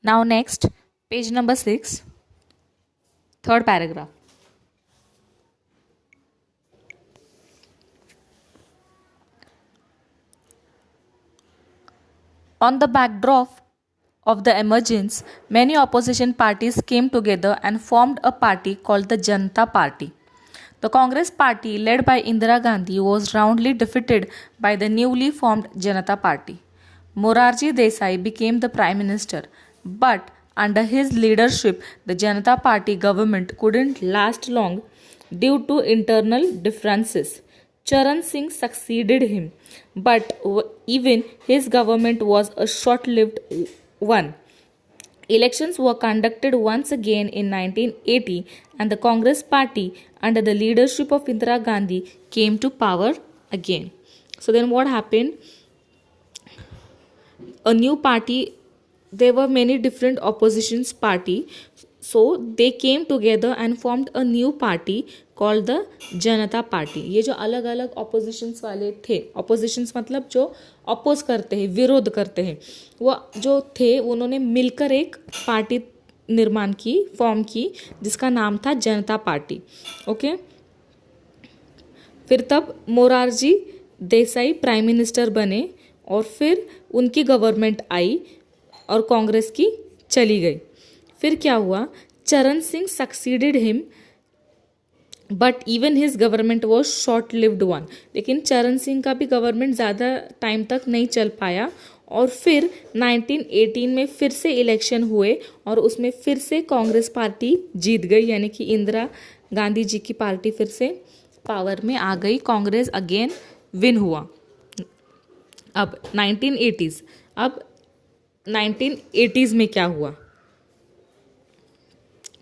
Now next, page number 6, third paragraph. On the backdrop of the emergence, many opposition parties came together and formed a party called the Janata Party. The Congress party, led by Indira Gandhi, was roundly defeated by the newly formed Janata Party. Morarji Desai became the Prime Minister, but under his leadership, the Janata Party government couldn't last long due to internal differences. Charan Singh succeeded him, but even his government was a short lived one. Elections were conducted once again in 1980, and the Congress party, under the leadership of Indira Gandhi, came to power again. So, then what happened? A new party, there were many different oppositions party, so they came together and formed a new party called the Janata party. ये जो अलग अलग opposition's वाले थे, opposition's मतलब जो oppose करते हैं, विरोध करते हैं, वो जो थे उन्होंने मिलकर एक पार्टी निर्माण की, फॉर्म की, जिसका नाम था जनता पार्टी. ओके. फिर तब मोरारजी देसाई प्राइम मिनिस्टर बने और फिर उनकी गवर्नमेंट आई और कांग्रेस की चली गई. फिर क्या हुआ? चरण Singh succeeded him, but even his government was short lived one. लेकिन चरण सिंह का भी गवर्नमेंट ज़्यादा टाइम तक नहीं चल पाया और फिर 1918 में फिर से इलेक्शन हुए और उसमें फिर से कांग्रेस पार्टी जीत गई, यानी कि इंदिरा गांधी जी की पार्टी फिर से पावर में आ गई. कांग्रेस अगेन विन हुआ. अब 1980s में क्या हुआ?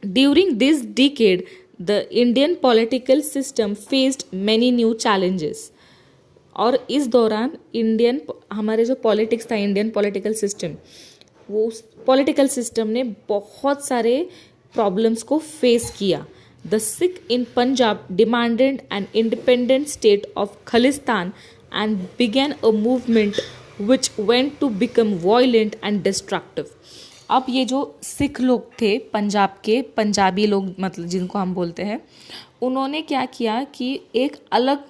During this decade the Indian political system faced many new challenges. और इस दौरान हमारे जो पॉलिटिक्स था, इंडियन पॉलिटिकल सिस्टम, वो पॉलिटिकल सिस्टम ने बहुत सारे प्रॉब्लम्स को फेस किया. The Sikh in Punjab demanded an independent state of Khalistan and began a movement which went to become violent and destructive. अब ये जो सिख लोग थे पंजाब के, पंजाबी लोग मतलब जिनको हम बोलते हैं, उन्होंने क्या किया कि एक अलग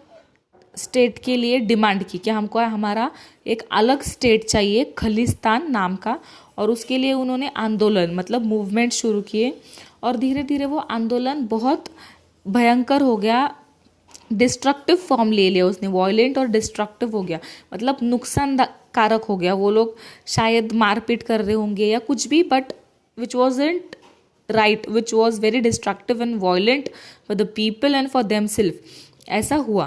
स्टेट के लिए डिमांड की कि हमको हमारा एक अलग स्टेट चाहिए, खालिस्तान नाम का. और उसके लिए उन्होंने आंदोलन मतलब मूवमेंट शुरू किए और धीरे धीरे वो आंदोलन बहुत भयंकर हो गया, डिस्ट्रक्टिव फॉर्म ले लिया उसने, वॉयलेंट और डिस्ट्रक्टिव हो गया, मतलब नुकसान कारक हो गया. वो लोग शायद मारपीट कर रहे होंगे या कुछ भी, but which wasn't right, which was very destructive and violent for the people and for them self. ऐसा हुआ.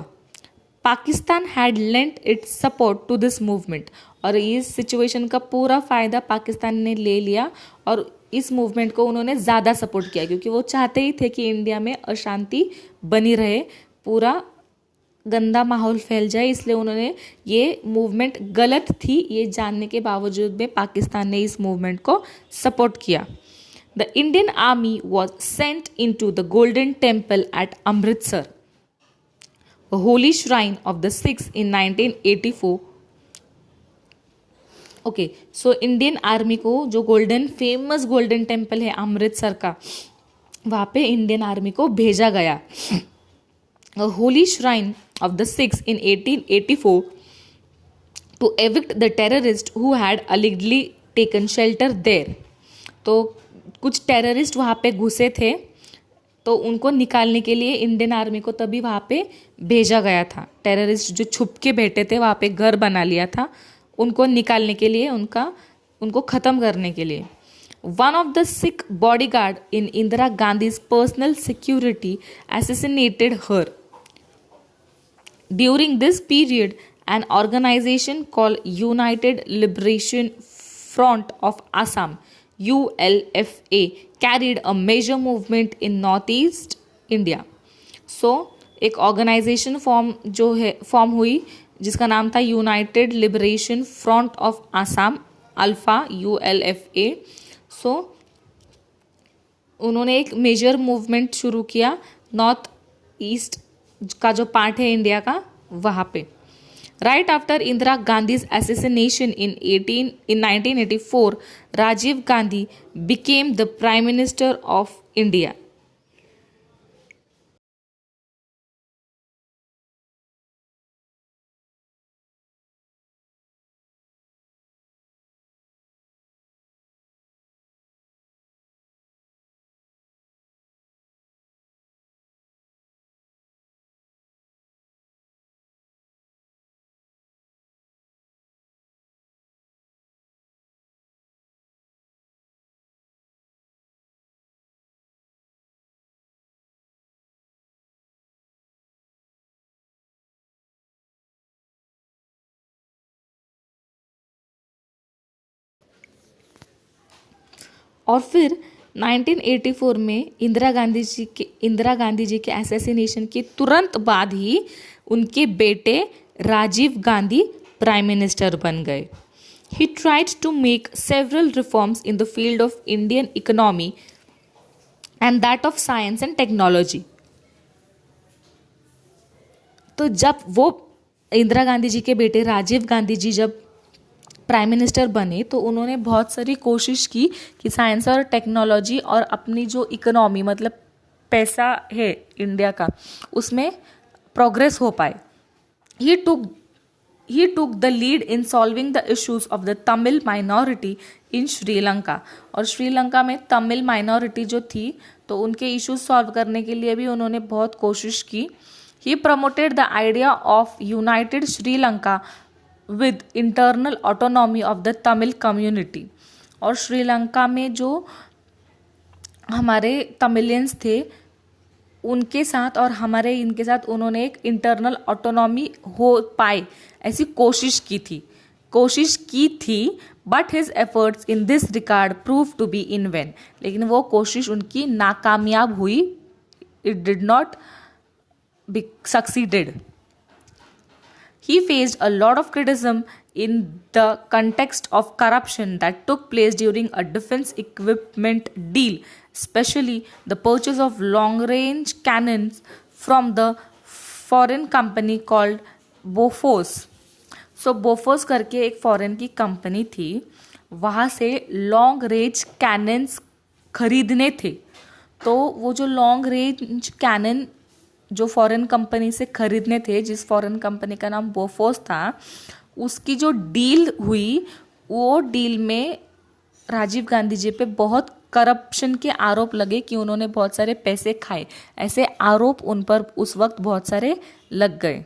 Pakistan had lent its support to this movement, और इस सिचुएशन का पूरा फ़ायदा पाकिस्तान ने ले लिया और इस मूवमेंट को उन्होंने ज़्यादा सपोर्ट किया, क्योंकि वो चाहते ही थे कि इंडिया में अशांति बनी रहे, पूरा गंदा माहौल फैल जाए. इसलिए उन्होंने, ये मूवमेंट गलत थी ये जानने के बावजूद में पाकिस्तान ने इस मूवमेंट को सपोर्ट किया. The Indian army was sent in to the Golden Temple at Amritsar, holy shrine of the Sikhs in 1984. Okay, so Indian army को जो फेमस गोल्डन टेम्पल है अमृतसर का, वहाँ पे इंडियन आर्मी को भेजा गया. A holy shrine of the Sikhs in 1884 to evict the terrorists who had allegedly taken shelter there. तो कुछ टेररिस्ट वहाँ पे घुसे थे, तो उनको निकालने के लिए इंडियन आर्मी को तभी वहाँ पे भेजा गया था. टेररिस्ट जो छुप के बैठे थे वहाँ पे घर बना लिया था, उनको निकालने के लिए, उनको ख़त्म करने के लिए. One of the Sikh bodyguard in Indira Gandhi's personal security assassinated her. During this period, an organization called United Liberation Front of Assam, ULFA, carried a major movement in northeast India. So, एक organisation form हुई जिसका नाम था United liberation front of Assam, alpha, ULFA. सो उन्होंने एक major movement शुरू किया north east का जो पार्ट है इंडिया का, वहाँ पे. Right after Indira Gandhi's assassination in 1984, Rajiv Gandhi became the Prime Minister of India. और फिर 1984 में इंदिरा गांधी जी के असैसिनेशन के तुरंत बाद ही उनके बेटे राजीव गांधी प्राइम मिनिस्टर बन गए. He tried to make several reforms in the field of Indian economy and that of science and technology. तो जब वो इंदिरा गांधी जी के बेटे राजीव गांधी जी जब प्राइम मिनिस्टर बने तो उन्होंने बहुत सारी कोशिश की कि साइंस और टेक्नोलॉजी और अपनी जो इकोनॉमी मतलब पैसा है इंडिया का उसमें प्रोग्रेस हो पाए. He took the lead in solving the issues of the Tamil minority in Sri Lanka. और श्रीलंका में तमिल माइनॉरिटी जो थी तो उनके इश्यूज सॉल्व करने के लिए भी उन्होंने बहुत कोशिश की. He promoted the idea of united Sri Lanka with internal autonomy of the Tamil community. और श्रीलंका में जो हमारे तमिलियंस थे उनके साथ और हमारे इनके साथ उन्होंने एक इंटरनल ऑटोनॉमी हो पाए ऐसी कोशिश की थी but his efforts in this regard prove to be in vain. लेकिन वो कोशिश उनकी नाकामयाब हुई. It did not be succeeded. He faced a lot of criticism in the context of corruption that took place during a defense equipment deal, especially the purchase of long-range cannons from the foreign company called Bofors. So Bofors करके एक foreign की company थी, वहाँ से long range cannons खरीदने थे. तो वो जो लॉन्ग रेंज कैनन जो फॉरेन कंपनी से खरीदने थे, जिस फॉरेन कंपनी का नाम बोफोर्स था, उसकी जो डील हुई वो डील में राजीव गांधी जी पे बहुत करप्शन के आरोप लगे कि उन्होंने बहुत सारे पैसे खाए. ऐसे आरोप उन पर उस वक्त बहुत सारे लग गए.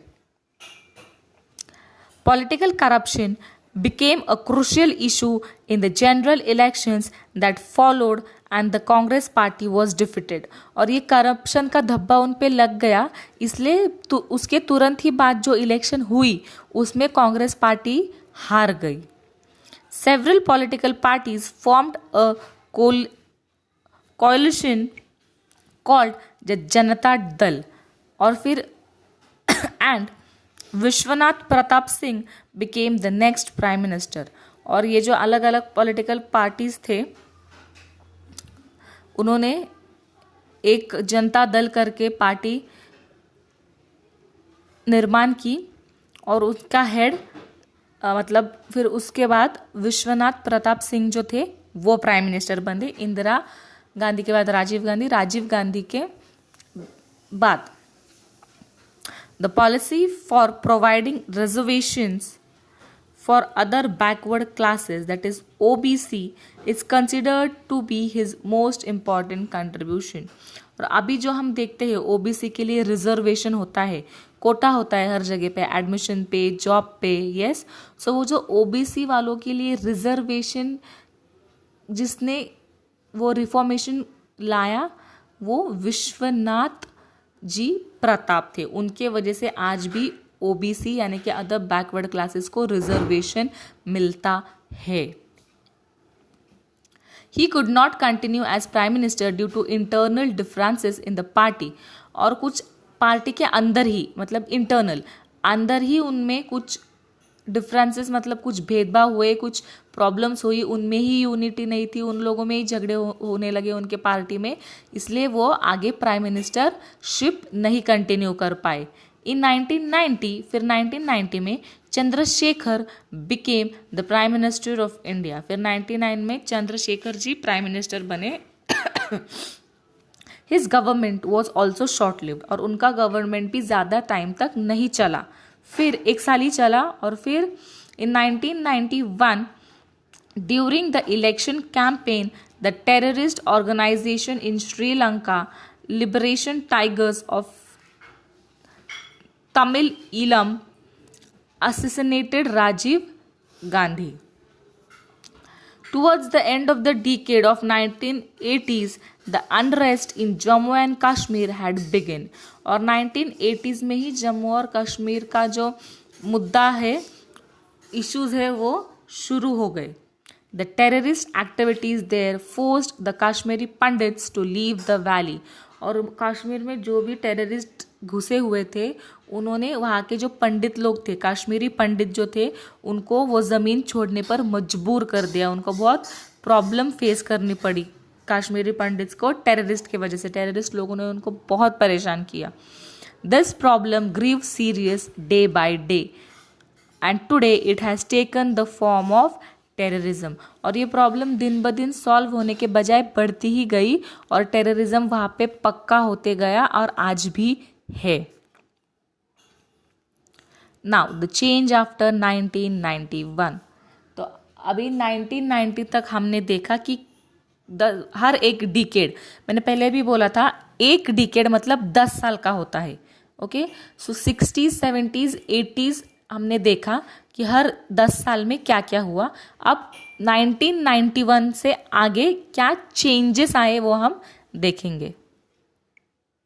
Political corruption became a crucial issue in the general elections that followed and the Congress party was defeated. और ये करप्शन का धब्बा उन पे लग गया, इसलिए उसके तुरंत ही बाद जो इलेक्शन हुई उसमें कांग्रेस पार्टी हार गई. Several political parties formed a coalition called the Janata Dal. और फिर and Vishwanath Pratap Singh became the next prime minister. और ये जो अलग अलग पॉलिटिकल पार्टीज थे उन्होंने एक जनता दल करके पार्टी निर्माण की और उसका हेड मतलब फिर उसके बाद विश्वनाथ प्रताप सिंह जो थे वो प्राइम मिनिस्टर बने. इंदिरा गांधी के बाद राजीव गांधी के बाद. The policy for providing reservations for other backward classes, that is OBC, is considered to be his most important contribution. और अभी जो हम देखते हैं OBC के लिए रिजर्वेशन होता है, कोटा होता है हर जगह पे, एडमिशन पे, जॉब पे. यस, सो वो जो OBC वालों के लिए रिजर्वेशन जिसने वो रिफॉर्मेशन लाया वो विश्वनाथ जी प्रताप थे. उनके वजह से आज भी ओबीसी यानी कि अदर बैकवर्ड क्लासेस को रिजर्वेशन मिलता है. He could not continue as prime minister due to internal differences in the party. और कुछ पार्टी के अंदर ही मतलब इंटरनल अंदर ही उनमें कुछ डिफरेंसेस मतलब कुछ भेदभाव हुए, कुछ प्रॉब्लम्स हुई, उनमें ही यूनिटी नहीं थी, उन लोगों में ही झगड़े होने लगे उनके पार्टी में, इसलिए वो आगे प्राइम मिनिस्टरशिप नहीं कंटिन्यू कर पाए. इन 1990 फिर 1990 में Chandrashekhar became the prime minister of India. फिर 99 में चंद्रशेखर जी प्राइम मिनिस्टर बने। His government was also short lived, और उनका गवर्नमेंट भी ज़्यादा टाइम तक नहीं चला, फिर 1 साल ही चला। और फिर in 1991 during the election campaign the terrorist organisation in Sri Lanka Liberation Tigers of Tamil Eelam assassinated Rajiv Gandhi. Towards the end of the decade of 1980s, the unrest in Jammu and Kashmir had begun. और 1980s में ही जम्मू और कश्मीर का जो मुद्दा है, issues है, वो शुरू हो गए। The terrorist activities there forced the Kashmiri Pandits to leave the valley. और कश्मीर में जो भी टेररिस्ट घुसे हुए थे, उन्होंने वहाँ के जो पंडित लोग थे, कश्मीरी पंडित जो थे, उनको वो ज़मीन छोड़ने पर मजबूर कर दिया। उनको बहुत प्रॉब्लम फेस करनी पड़ी कश्मीरी पंडित्स को टेररिस्ट की वजह से। टेररिस्ट लोगों ने उनको बहुत परेशान किया। This problem grew serious day by day and today it has taken the form of terrorism. और ये प्रॉब्लम दिन ब दिन सॉल्व होने के बजाय बढ़ती ही गई और टेररिज्म वहाँ पे पक्का होते गया और आज भी है। Now the change after 1991। तो अभी 1990 तक हमने देखा कि हर एक डिकेड, मैंने पहले भी बोला था, एक डिकेड मतलब 10 साल का होता है। ओके, सो 60s 70s 80s हमने देखा कि हर 10 साल में क्या क्या हुआ। अब 1991 से आगे क्या चेंजेस आए वो हम देखेंगे।